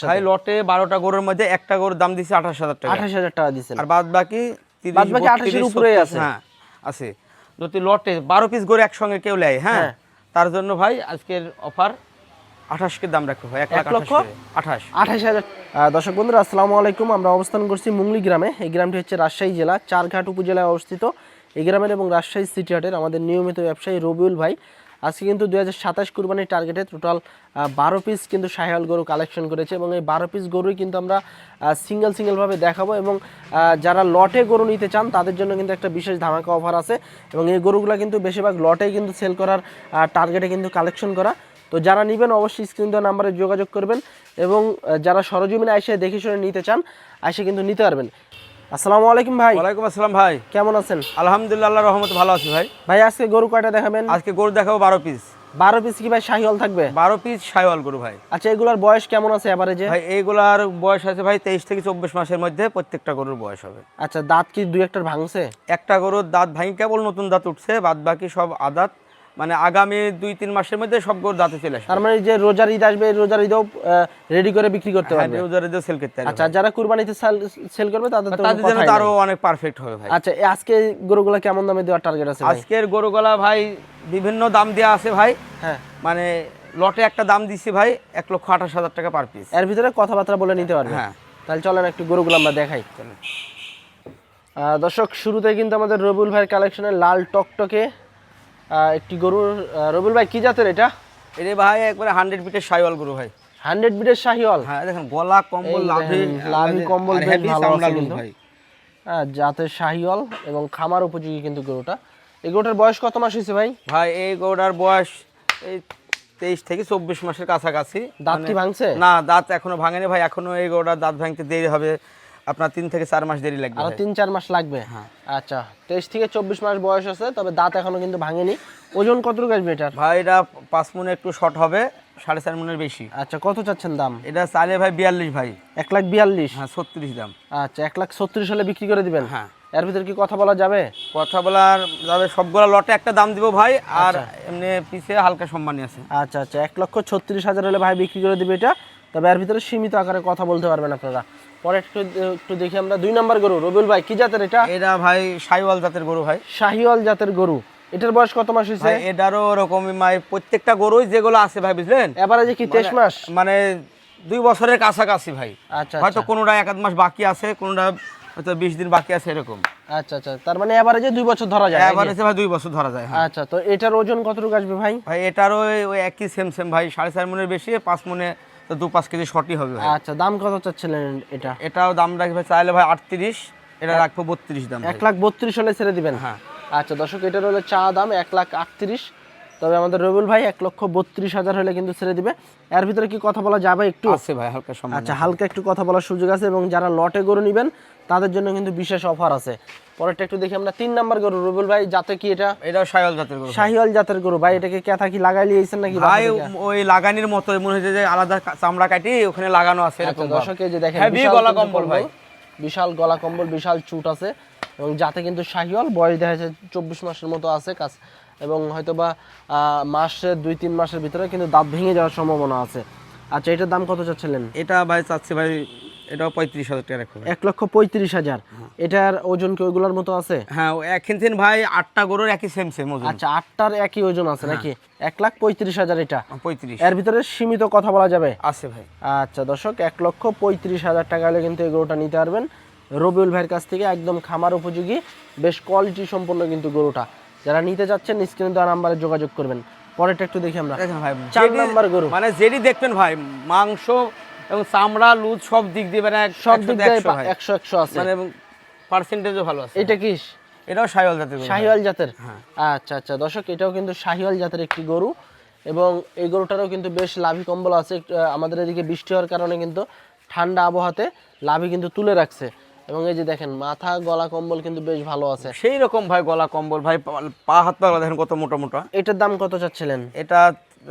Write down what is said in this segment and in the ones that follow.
ভাই লটে 12টা গরুর মধ্যে একটা গরুর দাম দিছি 28000 টাকা। 28000 টাকা দিছেন, আর বাদ বাকি 28 এর উপরেই আছে। হ্যাঁ আছে। যদি লটে 12 পিস গরু একসঙ্গে কেউ নেয়, হ্যাঁ, তার জন্য ভাই আজকের অফার 28 কে দাম রাখবো ভাই, 1,28,000। দর্শক বন্ধুরা আসসালামু আলাইকুম। আমরা অবস্থান করছি মুংলি গ্রামে। এই গ্রামটি হচ্ছে রাজশাহী জেলা চারঘাট উপজেলায় অবস্থিত। এই গ্রামের এবং রাজশাহী সিটি হাটের আমাদের নিয়মিত ব্যবসায়ী রবিউল ভাই আজকে কিন্তু 2027 কুরবানির টার্গেটে টোটাল 12 পিস কিন্তু শাহিওয়াল গরু কালেকশন করেছে এবং এই 12 পিস গরুই কিন্তু আমরা সিঙ্গেলভাবে দেখাবো এবং যারা লটে গরু নিতে চান তাদের জন্য কিন্তু একটা বিশেষ ধামাকা অফার আছে এবং এই গরুগুলো কিন্তু বেশিরভাগ লটেই কিন্তু সেল করার টার্গেটে কিন্তু কালেকশন করা। তো যারা নেবেন অবশ্যই স্ক্রিন দেওয়া নাম্বারে যোগাযোগ করবেন এবং যারা সরজমিনে এসে দেখে শুনে নিতে চান এসে কিন্তু নিতে পারবেন। আসসালামু আলাইকুম ভাই। ওয়ালাইকুম আসসালাম ভাই, কেমন আছেন? আলহামদুলিল্লাহ, আল্লাহর রহমতে ভালো আছি ভাই। ভাই আজকে গরু কয়টা দেখাবেন? আজকে গরু দেখাবো 12 পিস। 12 পিস কি ভাই শাহিওয়াল থাকবে? 12 পিস শাহিওয়াল গরু ভাই। আচ্ছা, এগুলার বয়স কেমন আছে এভারেজে? ভাই এইগুলার বয়স আছে ভাই 23 থেকে 24 মাসের মধ্যে প্রত্যেকটা গরুর বয়স হবে। আচ্ছা, দাঁত কি দুই একটার ভাঙছে? একটা গরুর দাঁত ভাঙি কেবল নতুন দাঁত উঠছে, বাদ বাকি সব আদাত, মানে আগামী 2-3 মাসের মধ্যে সব গরু দাঁতে চলে আসবে। তার মানে যে রোজার ঈদ আসবে, রোজার ঈদেও রেডি করে বিক্রি করতে পারবে। হ্যাঁ, রোজার ঈদেও সেল করতে পারবে। আচ্ছা, যারা কুরবানিতে সেল করবে তাদের জন্য তো আরো অনেক পারফেক্ট হবে ভাই। আচ্ছা, আজকে গরুগুলা কেমন দামে দেওয়ার টার্গেট আছে ভাই? আজকের গরুগুলা ভাই বিভিন্ন দাম দেওয়া আছে ভাই। হ্যাঁ, মানে লটে একটা দাম দিছি ভাই 1,28,000 টাকা পার পিস। এর ভিতরে কথাবার্তা বলে নিতে পারবে। হ্যাঁ, তাহলে চলেন একটু গরুগুলো আমরা দেখাই। দর্শক, শুরুতে কিন্তু আমাদের রবিউল ভাইয়ের কালেকশনে লাল টকটকে একটি গরু। রবিউল ভাই কি জাতের এটা? এটা ভাই একবারে 100 বিটের শাহিওয়াল গরু ভাই। 100 বিটের শাহিওয়াল। হ্যাঁ, দেখেন গলা কম্বল লাভি কম্বল বেশ ভালো আছে কিন্তু ভাই। জাতের শাহিওয়াল এবং খামার উপযোগী কিন্তু গরুটা। এই গরুটার বয়স কত মাস হয়েছে ভাই? ভাই এই গরুটার বয়স এই 23 থেকে 24 মাসের কাছাকাছি। দাঁত কি ভাঙছে? না, দাঁত এখনো ভাঙেনি ভাই। এখনো এই গরুটার দাঁত ভাঙতে দেরি হবে, আপনার 3 থেকে 4 মাস দেরি লাগবে। আর 3-4 মাস লাগবে। হ্যাঁ। আচ্ছা, 23 থেকে 24 মাস বয়স আছে, তবে দাঁত এখনো কিন্তু ভাঙেনি। ওজন কতটুকু আসবে এটার? ভাই এটা 5 মনে একটু শর্ট হবে, 4.5 মনের বেশি। আচ্ছা, কত চাচ্ছেন দাম? এটা চাইলে ভাই 42 ভাই। 1,42,000? হ্যাঁ, 36 দাম। আচ্ছা, 1,36,000 হলে বিক্রি করে দিবেন? হ্যাঁ। এর ভিতরে কি কথা বলা যাবে? কথা বলার যাবে, সবগুলা লটে একটা দাম দিব ভাই, আর এমনি পিছে হালকা সম্মানী আছে। আচ্ছা আচ্ছা, 1,36,000 হলে ভাই বিক্রি করে দিবে এটা, তবে এর ভিতরে সীমিত আকারে কথা বলতে পারবেন আপনারা। পরে একটু দেখি আমরা 2 নাম্বার গরু। রবিউল ভাই কি জাতের এটা? এটা ভাই শাহিওয়াল জাতের গরু ভাই। শাহিওয়াল জাতের গরু। এটার বয়স কত মাস হয়েছে? এটারও ওরকমই ভাই, প্রত্যেকটা গরুই যেগুলো আছে ভাই, বুঝলেন, এভারেজে কি 23 মাস? মানে 2 বছরের কাছাকাছি ভাই। আচ্ছা, হয়তো কোনোটা 1 মাস বাকি আছে, কোনোটা হয়তো 20 দিন বাকি আছে, এরকম। আচ্ছা আচ্ছা, তার মানে এভারেজে 2 বছর ধরা যায়। এভারেজে ভাই 2 বছর ধরা যায়। হ্যাঁ। আচ্ছা, তো এটার ওজন কতটুকু আসবে ভাই? ভাই এটারও ওই একই সেম ভাই, 4.5 মনের বেশি, 5 মনে তো 2-5 কেজি শর্টই হবে ভাই। আচ্ছা, দাম কত চাচ্ছিলেন এটা? এটাও দাম রাখবে চাইলে ভাই 38, এটা রাখবো 32 দাম। 1,32,000 হলে ছেড়ে দিবেন? হ্যাঁ। আচ্ছা দর্শক, এটার হলো চা দাম 1,38,000, তবে আমাদের রবিউল ভাই 1,32,000 হলে কিন্তু ছেড়ে দিবে। এর ভিতরে কি কথা বলা যাবে একটু? আছে ভাই, হালকা সম্মান। আচ্ছা, হালকা একটু কথা বলার সুযোগ আছে এবং যারা লটে গরু নেবেন তাদের জন্য কিন্তু বিশেষ অফার আছে। পরেরটা একটু দেখি আমরা। 3 নাম্বার গরু। রবিউল ভাই জাতে কি এটা? এটাও শাহিওয়াল জাতের গরু। শাহিওয়াল জাতের গরু। ভাই এটাকে ক্যাথা কি লাগাই লিয়েছেন নাকি? ভাই ওই লাগানির মতো মনে হচ্ছে যে আলাদা চামড়া কাটি ওখানে লাগানো আছে এরকম। দর্শক, এই যে দেখেন হেভি গলা কম্বল ভাই, বিশাল গলা কম্বল, বিশাল চুট আছে এবং যাতে কিন্তু শাহিওয়াল। বয়স দেখা যাচ্ছে 24 মাসের মতো আছে কাজ, এবং হয়তোবা মাসের 2-3 মাসের ভিতরে কিন্তু দাঁত ভেঙে যাওয়ার সম্ভাবনা আছে। আচ্ছা, এটার দাম কত চাচ্ছিলেন? এটা ভাই চাচ্ছি ভাই, এটাও 35,000 টাকা রাখবো। 1,35,000। এটার ওজন কি ওইগুলোর মতো আছে? হ্যাঁ, একদিন ভাই 8টা গরুর একই সেম ওজন। আচ্ছা, 8টার একই ওজন আছে নাকি? 1,35,000 এটা। 35 এর ভিতরে সীমিত কথা বলা যাবে? আছে ভাই। আচ্ছা দর্শক, 1,35,000 টাকা হলে কিন্তু এই গরুটা নিতে পারবেন রবিউল ভাইয়ের কাছ থেকে। একদম খামার উপযোগী, বেশ কোয়ালিটি সম্পন্ন কিন্তু গরুটা। যারা নিতে যাচ্ছেন স্ক্রিনে দেওয়া নাম্বারে যোগাযোগ করবেন। পরেরটা একটু দেখি আমরা। দেখেন ভাই, 4 নাম্বার গরু। মানে যেটি দেখবেন ভাই, মাংস এবং চামড়া লুজ সব দিক দিয়ে মানে সব দিক দিয়ে 100 আছে, মানে পার্সেন্টেজও ভালো আছে। এটা কি? এটাও শাহিওয়াল জাতের গরু। শাহিওয়াল জাতের। হ্যাঁ। আচ্ছা আচ্ছা দর্শক, এটাও কিন্তু শাহিওয়াল জাতের একটি গরু এবং এই গরুটারও কিন্তু বেশ লাভি কম্বল আছে। আমাদের এদিকে বৃষ্টি হওয়ার কারণে কিন্তু ঠান্ডা আবহাওয়াতে লাভি কিন্তু তুলে রাখছে এবং এই যে দেখেন মাথা গলা কম্বল কিন্তু বেশ ভালো আছে। সেই রকম ভাই গলা কম্বল ভাই, পা হাত পা দেখেন কত মোটা মোটা। এটার দাম কত চাচ্ছিলেন? এটা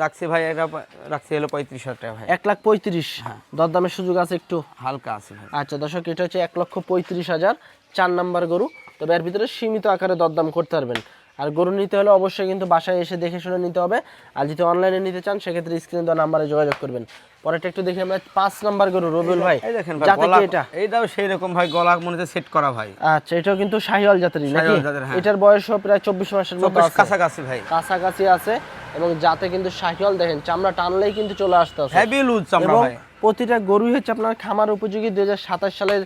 রাখছি ভাই, এটা রাখছি হলো 35,000 টাকা ভাই। 1,35,000। দরদামের সুযোগ আছে একটু? হালকা আছে ভাই। আচ্ছা দর্শক, এটা হচ্ছে 1,35,000, 4 নাম্বার গরু, তবে এর ভিতরে সীমিত আকারে দরদাম করতে পারবেন। আর গরু নিতে হলে অবশ্যই কিন্তু বাসায় এসে দেখে শুনে নিতে হবে। আর যদি অনলাইনে নিতে চান সেক্ষেত্রে স্ক্রিনে দেওয়া নাম্বারে যোগাযোগ করবেন। পরেরটা একটু দেখি আমরা 5 নাম্বার গরু রবিউল ভাই। এই দেখেন ভাই জাতে গলা, কি এটা? এইটাও সেই রকম ভাই, গলা মনে হচ্ছে সেট করা ভাই। আচ্ছা, এটাও কিন্তু শাহিওয়াল জাতেরই নাকি? শাহিওয়াল জাতের, হ্যাঁ। এটার বয়সও প্রায় 24 মাসের মতো আছে, কাছাকাছি ভাই, কাছাকাছি আছে। এবং জাতে কিন্তু শাহিওয়াল, দেখেন চামড়া টানলেই কিন্তু চলে আসতে আছে, হেভি লুজ চামড়া এবং ভাই। প্রতিটা গরুই হচ্ছে আপনার খামার উপযোগী। 2027 সালের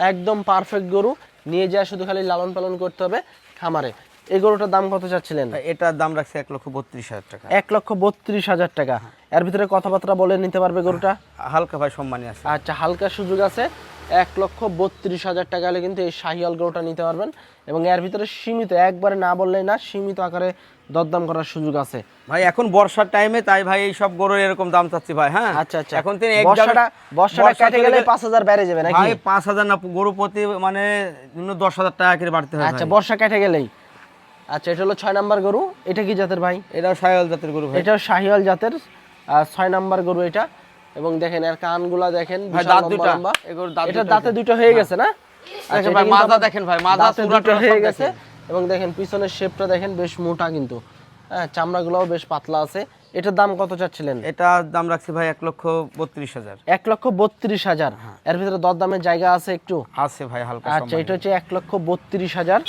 একদম পারফেক্ট গরু, নিয়ে যায় শুধু খালি লালন পালন করতে হবে খামারে। এই গরুটার দাম কত চাচ্ছিলেন? এটার দাম রাখছে 1,32,000 টাকা। 1,32,000 টাকা। এর ভিতরে কথাবার্তা বলে নিতে পারবে গরুটা? হালকা ভাই সম্মানী আছে। আচ্ছা, হালকা সুযোগ আছে। 1,32,000 টাকা হলে কিন্তু এই শাহিওয়াল গরুটা নিতে পারবেন। এবং এর ভিতরে সীমিত, একবারে না বললেই না, সীমিত আকারে দরদাম করার সুযোগ আছে ভাই। এখন বর্ষার টাইমে তাই ভাই এই সব গরুর এরকম দাম চাচ্ছি ভাই। হ্যাঁ, আচ্ছা আচ্ছা। এখন তিনি বর্ষাটা কেটে গেলে 5,000 বেড়ে যাবে নাকি? ভাই 5,000 না, গরু প্রতি মানে 10,000 টাকা করে বাড়তে হবে। আচ্ছা, বর্ষা কেটে গেলেই। আচ্ছা, এটা হলো 6 নাম্বার গরু। এটা কি জাতের ভাই? এটাও শাহিওয়াল জাতের গরু ভাই। এটাও শাহিওয়াল জাতের 6 নাম্বার গরু এটা। এবং দেখেন এর কানগুলা দেখেন, ভাই বিশাল দাঁত লম্বা দুটো, লম্বা। এগুলোর দাঁত এটা দুটো দাঁতে দুটো হয়ে গেছে না? আচ্ছা, দেখেন এটা ভাই কিন্তু মাজা, আবার দেখেন ভাই মাজা দাঁতে পুরাটা দুটো হয়ে সব গেছে। দেখেন। এবং দেখেন পিছনের শেপটা দেখেন বেশ মোটা কিন্তু, হ্যাঁ, চামড়াগুলোও বেশ পাতলা আছে। এটার দাম কত চাচ্ছিলেন? এটার দাম রাখছি ভাই 1,32,000। 1,32,000। এর ভিতরে দরদামের জায়গা আছে একটু? আছে ভাই, হালকা আচ্ছা, সম্মানী। এটা হচ্ছে 1,32,000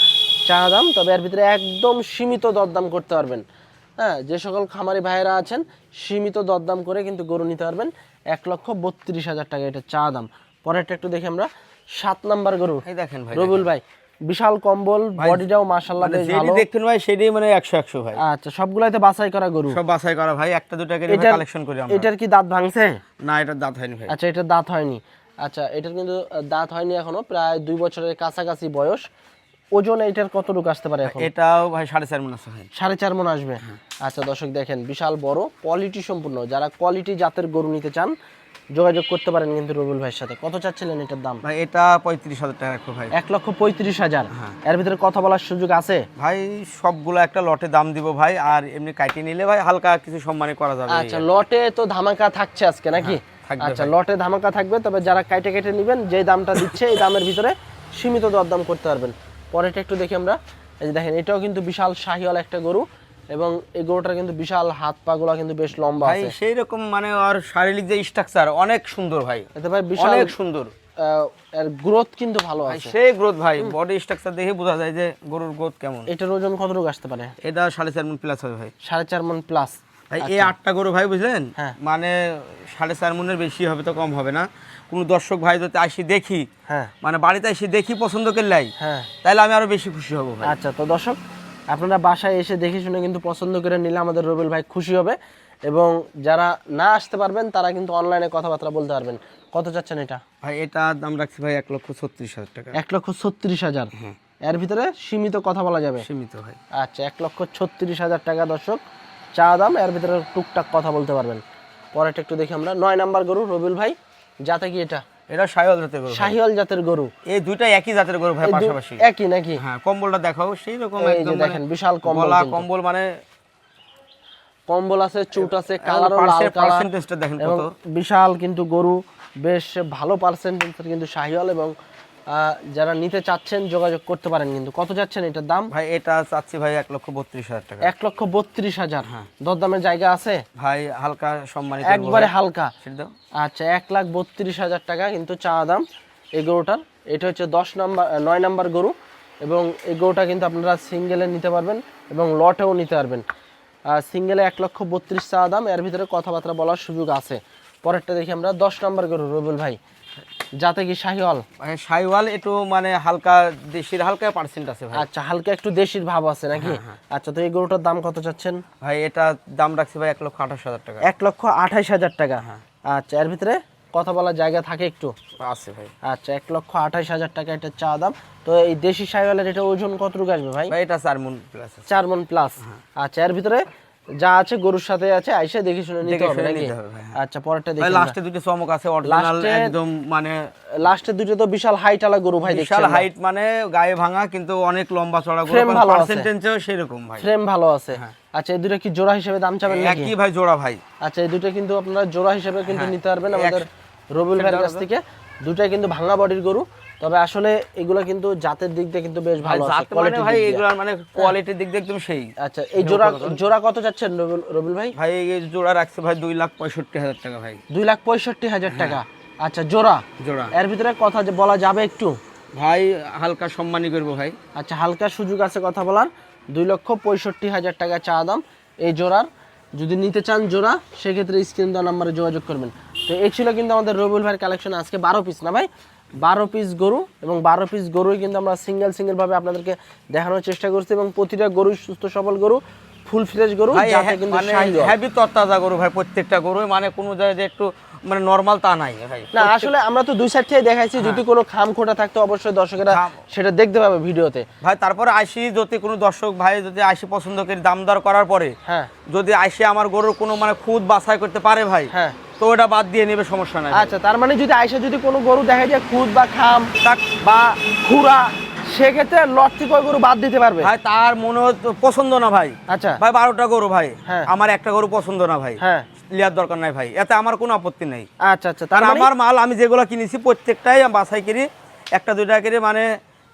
চা দাম। তবে এর ভিতরে একদম সীমিত দরদাম করতে পারবেন। হ্যাঁ, যে সকল খামারি ভাইয়েরা আছেন সীমিত দরদাম করে কিন্তু গরু নিতে পারবেন। 1,32,000 টাকা এটা চা দাম। পরেরটা একটু দেখি আমরা, 7 নাম্বার গরু। এই দেখেন ভাই, রবিউল ভাই, বিশাল কম্বল, বডিটাও মাশাআল্লাহ বেশ যেটি ভালো। দেখছেন ভাই সেটাই মানে 100 ভাই। আচ্ছা, সবগুলাইতে বাছাই করা গরু? সব বাছাই করা ভাই, একটা দুটা করে কালেকশন করি আমরা। এটার কি দাঁত ভাঙছে? না, এটার দাঁত হয়নি ভাই। আচ্ছা, এটার দাঁত হয়নি। আচ্ছা, এটার কিন্তু দাঁত হয়নি এখনো, প্রায় 2 বছরের কাছাকাছি বয়স। ওজন এটার কতটুকু আসতে পারে এখন? এটাও ভাই 4.5 মণ আছে ভাই। 4.5 মণ আসবে। আচ্ছা দর্শক, দেখেন বিশাল বড়, কোয়ালিটি সম্পূর্ণ। যারা কোয়ালিটি জাতের গরু নিতে চান যোগাযোগ করতে পারেন কিন্তু রবিউল ভাইয়ের সাথে। কত চাচ্ছিলেন এটার দাম? ভাই এটা 35,000 টাকা রাখো ভাই। 1,35,000। এর ভিতরে কথা বলার সুযোগ আছে? ভাই সবগুলো একটা লটে দাম দিব ভাই, আর এমনি কাটি নিলে ভাই হালকা কিছু সম্মানী করা যাবে। আচ্ছা, লটে তো ধামাকা থাকছে আজকে নাকি? থাকবে আচ্ছা, লটে ধামাকা থাকবে। তবে যারা কাইটে কেটে নেবেন, যে দামটা দিচ্ছে এই দামের ভিতরে সীমিত দরদাম করতে পারবেন। পরেরটা একটু দেখি আমরা। এই যে দেখেন, এটাও কিন্তু বিশাল শাহিওয়াল একটা গরু। এবং এই গরুটার কিন্তু বিশাল হাত পা গুলা কিন্তু বেশ লম্বা ভাই আছে। সেই রকম মানে আর শারীরিক যে স্ট্রাকচার অনেক সুন্দর ভাই। এতে ভাই বিশাল অনেক সুন্দর, এর গ্রোথ কিন্তু ভালো আছে। সেই গ্রোথ ভাই, বডি স্ট্রাকচার দেখে বোঝা যায় যে গরুর গ্রোথ কেমন। এটার ওজন কতটুকু আসতে পারে? এটা 4.5 মণ প্লাস হবে ভাই। 4.5 মণ প্লাস। ভাই এই 8টা গরু ভাই বুঝলেন, হ্যাঁ। মানে 4.5 মণের বেশি হবে তো কম হবে না। কোনো দর্শক ভাই যদি আসি দেখি, হ্যাঁ মানে বাড়িতে এসে দেখি পছন্দ করলাই, হ্যাঁ। তাহলে আমি আরো বেশি খুশি হব ভাই। আচ্ছা, তো দর্শক আপনারা বাসায় এসে দেখে শুনে কিন্তু পছন্দ করে নিলে আমাদের রবিউল ভাই খুশি হবে। এবং যারা না আসতে পারবেন তারা কিন্তু অনলাইনে কথাবার্তা বলতে পারবেন। কত চাচ্ছেন এটা? ভাই এটা দাম রাখছি ভাই 1,36,000 টাকা। 1,36,000। এর ভিতরে সীমিত কথা বলা যাবে? সীমিত ভাই। আচ্ছা, 1,36,000 টাকা দর্শক চা দাম। এর ভিতরে টুকটাক কথা বলতে পারবেন। পরেরটা একটু দেখি আমরা, 9 নাম্বার গরু রবিউল ভাই। জাতে কি এটা? এটা শাহিওয়াল জাতের গরু। শাহিওয়াল জাতের গরু। এই দুইটা একই জাতের গরু ভাই, পাশাপাশি একই নাকি? হ্যাঁ, কম্বলটা দেখাও সেই রকম এই যে একদম, দেখেন বিশাল কম্বল, গলা কিন্তু কম্বল মানে কম্বল আছে, চুট আছে, কালারও লাল কালার। পার্সেন্টেজটা দেখেন এবং কত বিশাল কিন্তু গরু, বেশ ভালো পার্সেন্টেজের কিন্তু শাহিওয়াল। এবং যারা নিতে চাচ্ছেন যোগাযোগ করতে পারেন কিন্তু। কত চাচ্ছেন এটার দাম? ভাই এটা চাচ্ছি ভাই 1,32,000 টাকা। 1,32,000। দরদামের জায়গা আছে? ভাই হালকা সম্মানিত একবারে হালকা। সেটা দাও। আচ্ছা, 1,32,000 টাকা কিন্তু চা দাম এই গরুটার। এটা হচ্ছে 9 নাম্বার গরু। এবং এই গরুটা কিন্তু আপনারা সিঙ্গেলে নিতে পারবেন এবং লটেও নিতে পারবেন। সিঙ্গেলে 1,32,000 চা দাম। এর ভিতরে কথাবার্তা বলার সুযোগ আছে। পরেরটা দেখি আমরা, 10 নাম্বার গরু রবিউল ভাই। যাতে কি শাহিওয়াল? ভাই শাহিওয়াল একটু মানে হালকা দেশির হালকা পার্সেন্ট আছে ভাই। আচ্ছা, হালকা একটু দেশির ভাব আছে নাকি? আচ্ছা, তো এই গরুটার দাম কত চাচ্ছেন? ভাই এটা দাম রাখছি ভাই 1,28,000 টাকা। 1,28,000 টাকা। আচ্ছা, এর ভিতরে কথা বলার জায়গা থাকে একটু? আছে ভাই। আচ্ছা, 1,28,000 টাকা এটা চা দাম। তো এই দেশি শাহিওয়ালের এটা ওজন কতটুকু আসবে ভাই? ভাই এটা 4 মণ প্লাস আছে। 4 মণ প্লাস। আচ্ছা, এর ভিতরে যা আছে গরুর সাথে আছে, আইসা দেখে শুনে নিতে হবে নাকি? আচ্ছা, পরেরটা দেখি। ভাই লাস্টে দুটো চমক আছে, অরিজিনাল একদম, মানে লাস্টে দুটো তো বিশাল হাইট আলা গরু ভাই, বিশাল হাইট, মানে গায়ে ভাঙা কিন্তু অনেক লম্বা চড়া গরু, পার্সেন্টেজও সেরকম ভাই, ফ্রেম ভালো আছে। আচ্ছা, এই দুটো কি জোড়া হিসেবে দাম চাবেন নাকি? একই ভাই জোড়া ভাই। আচ্ছা, এই দুটো কিন্তু আপনারা জোড়া হিসেবে কিন্তু নিতে পারবেন আমাদের রবিউল ভাইয়ের কাছ থেকে। দুটাই কিন্তু ভাঙা বডির গরু। তবে আসলে এগুলো কিন্তু জাতের দিক দিয়ে কিন্তু বেশ ভাই ভালো আছে, জাত মানে কোয়ালিটির ভাই দিক দিয়ে। এগুলার মানে কোয়ালিটির দিক দিয়ে একদম সেই। আচ্ছা, এই জোড়া জোড়া কত যাচ্ছেন রবিউল ভাই? ভাই এই জোড়া রাখছে ভাই 2,65,000 টাকা ভাই। 2,65,000 টাকা। আচ্ছা, জোড়া জোড়া এর ভিতরে কথা যে বলা যাবে একটু? ভাই হালকা সম্মানই করবো ভাই। আচ্ছা, হালকা সুযোগ আছে কথা বলার। 2,65,000 টাকা চা দাম এই জোড়ার। যদি নিতে চান জোড়া, সেক্ষেত্রে স্ক্রিন দেওয়া নাম্বারে যোগাযোগ করবেন। তো এই ছিল কিন্তু আমাদের রবিউল ভাইয়ের কালেকশন আজকে 12 পিস না ভাই, 12 পিস গরু, এবং 12 পিস গরুই কিন্তু আমরা সিঙ্গেল ভাবে আপনাদেরকে দেখানোর চেষ্টা করছি, এবং প্রতিটা গরুই সুস্থ সবল গরু, ফুল ফ্রেশ গরু, ভাই যাতে কিন্তু মানে শাহিওয়াল। হেভি তরতাজা গরু ভাই, প্রত্যেকটা গরু মানে কোনো জায়গায় যে একটু মানে নরমাল তা নাই ভাই। না আসলে আমরা তো দুই সাইড থেকে দেখাইছি, যদি কোনো খাম খোটা থাকতো অবশ্যই দর্শকেরা সেটা দেখতে পাবে ভিডিওতে। ভাই তারপরে আইসি যদি কোনো দর্শক ভাই যদি আইসি পছন্দ করে দাম দর করার পরে হ্যাঁ, যদি আইসি আমার গরুর কোনো মানে খুদ বাছাই করতে পারে ভাই, হ্যাঁ, তো ওটা বাদ দিয়ে নেবে, সমস্যা নাই। আচ্ছা, তার মানে যদি আইসা যদি কোনো গরু দেখা যায় খুদ বা খাম তাক- বা খুরা, সেক্ষেত্রে লট থেকে ওই গরু বাদ দিতে পারবে। ভাই তার মনে পছন্দ না ভাই, আচ্ছা, ভাই 12টা গরু ভাই, হ্যাঁ। আমার একটা গরু পছন্দ না ভাই, হ্যাঁ, লিয়ার দরকার নাই ভাই, এতে আমার কোনো আপত্তি নেই। আচ্ছা, আচ্ছা, তার কারণ মানে আমার মাল আমি যেগুলো কিনেছি প্রত্যেকটাই আমি বাছাই করি, একটা দুইটা করে মানে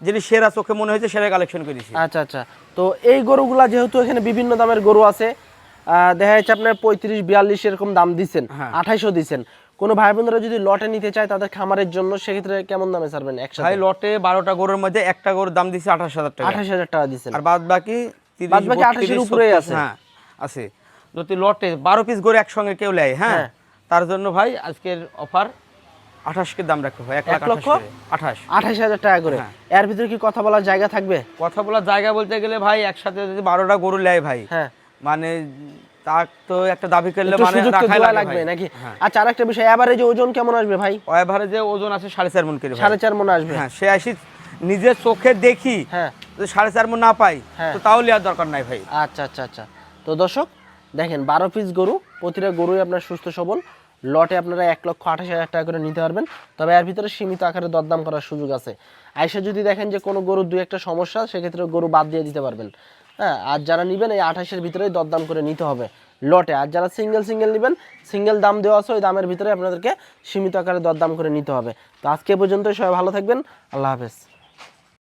যিনি সেরা চোখে মনে হয়েছে সেরা কালেকশন করেছি। আচ্ছা, আচ্ছা, তো এই গরুগুলা যেহেতু এখানে বিভিন্ন দামের গরু আছে, দেখা যাচ্ছে আপনার 35-42 এরকম দাম দিচ্ছেন, হ্যাঁ। 2800 দিচ্ছেন। কোনো ভাই বোনেরা যদি লটে নিতে চায় তাদের খামারের জন্য, সেক্ষেত্রে কেমন দামে ছাড়বেন ভাই একসাথে? লটে 12টা গরুর মধ্যে একটা গরুর দাম দিছি 28,000 টাকা, 28,000 টাকা দিচ্ছেন, আর বাদ বাকি 30, বাদ বাকি 28 এর 32, উপরেই 70, আছে। হ্যাঁ আছে। যদি লটে 12 পিস গরু একসঙ্গে কেউ নেয়, হ্যাঁ, হ্যাঁ। তার জন্য ভাই আজকের অফার 28 কে দাম রাখো ভাই, 1,28,000 28,000 টাকা করে। হ্যাঁ। এর ভিতরে কি কথা বলার জায়গা থাকবে? কথা বলার জায়গা বলতে গেলে ভাই একসাথে যদি 12টা গরু নেয় ভাই, হ্যাঁ, মানে তার তো একটা দাবি করলে একটু মানে সুযোগ তো রাখাই দেওয়া লাগবে লাগবে ভাই। নাকি? হ্যাঁ। আচ্ছা, আরেকটা বিষয়, এভারেজ ওজন কেমন আসবে ভাই? এভারেজে ওজন আছে 4.5 মণ করে ভাই। 4.5 মণ আসবে। হ্যাঁ, সে আসি নিজের চোখে দেখি হ্যাঁ, যদি 4.5 মণ না পাই, হ্যাঁ। তো তাও লিয়ার দরকার নাই ভাই। আচ্ছা, আচ্ছা, আচ্ছা, তো দর্শক দেখেন 12 পিস গরু, প্রতিটা গরুই আপনার সুস্থ সবল। লটে আপনারা 1,28,000 টাকা করে নিতে পারবেন, তবে এর ভিতরে সীমিত আকারে দরদাম করার সুযোগ আছে। আইসা যদি দেখেন যে কোনো গরুর দুই একটা সমস্যা, সেক্ষেত্রে গরু বাদ দিয়ে দিতে পারবেন। হ্যাঁ, আর যারা নেবেন এই 28-এর ভিতরেই দরদাম করে নিতে হবে লটে। আর যারা সিঙ্গেল নেবেন, সিঙ্গেল দাম দেওয়া আছে, ওই দামের ভিতরে আপনাদেরকে সীমিত আকারে দরদাম করে নিতে হবে। তো আজকে পর্যন্ত সবাই ভালো থাকবেন, আল্লাহ হাফেজ।